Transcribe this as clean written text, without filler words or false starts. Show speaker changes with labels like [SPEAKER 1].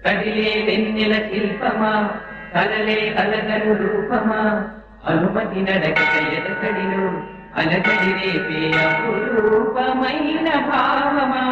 [SPEAKER 1] కదిలే వెన్నెల శిల్పమా కలలే అలగను రూపమా అనుమతి నడక ఎదకడిలో అలగడి రేపే అపురూపమైన భావమా